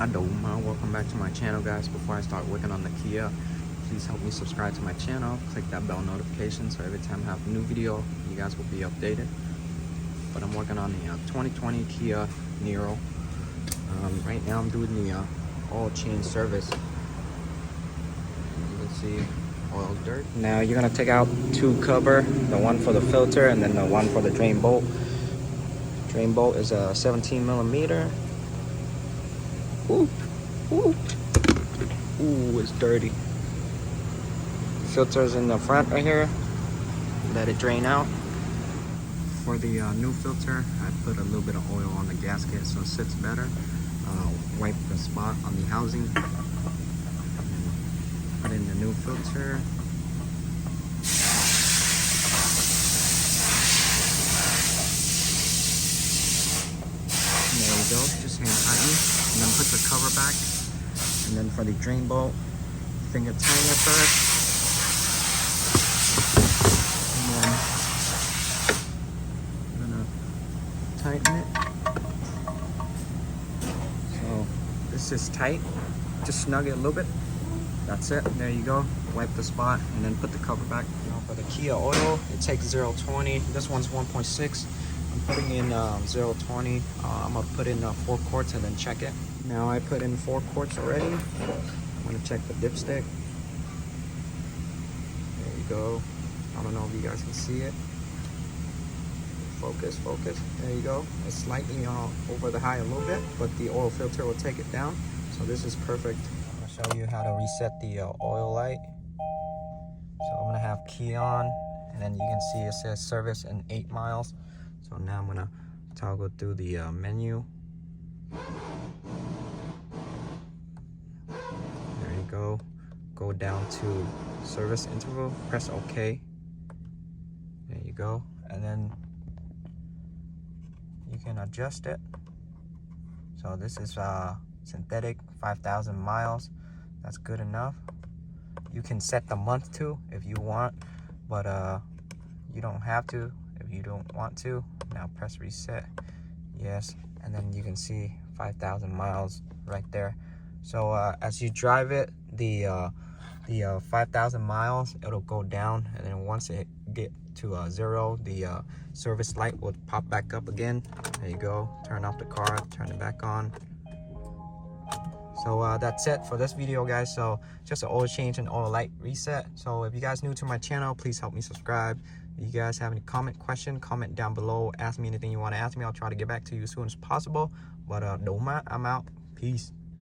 Welcome back to my channel, guys. Before I start working on the Kia, please help me subscribe to my channel, click that bell notification so every time I have a new video you guys will be updated. But I'm working on the 2020 Kia Niro. Right now I'm doing the oil change service. As you can see, oil dirt. Now you're gonna take out two cover, the one for the filter and then the one for the drain bolt. Drain bolt is a 17 millimeter. Ooh, it's dirty. Filter's in the front right here. Let it drain out. For the new filter, I put a little bit of oil on the gasket so it sits better. Wipe the spot on the housing. Put in the new filter. There we go, just hand tighten, and then put the cover back. And then for the drain bolt, finger tighten it first. And then I'm gonna tighten it. So this is tight, just snug it a little bit. That's it, there you go. Wipe the spot and then put the cover back. Now for the Kia oil, it takes 0.20. This one's 1.6. I'm putting in 0.20. I'm gonna put in 4 quarts and then check it. Now I put in 4 quarts already. I'm gonna check the dipstick. There you go. I don't know if you guys can see it. Focus. There you go. It's slightly over the high a little bit, but the oil filter will take it down. So this is perfect. I'm gonna show you how to reset the oil light. So I'm gonna have key on, and then you can see it says service in 8 miles. So now I'm gonna toggle through the menu. There you go. Go down to service interval, press OK. There you go. And then you can adjust it. So this is synthetic, 5,000 miles. That's good enough. You can set the month to if you want, but you don't have to if you don't want to. Now press reset. Yes, and then you can see 5,000 miles right there. So as you drive it, the 5,000 miles, it'll go down, and then once it get to 0, the service light will pop back up again. There you go. Turn off the car, turn it back on. So that's it for this video, guys. So just an oil change and oil light reset. So if you guys new to my channel, please help me subscribe. If you guys have any question, comment down below. Ask me anything you want to ask me. I'll try to get back to you as soon as possible. But I'm out. Peace.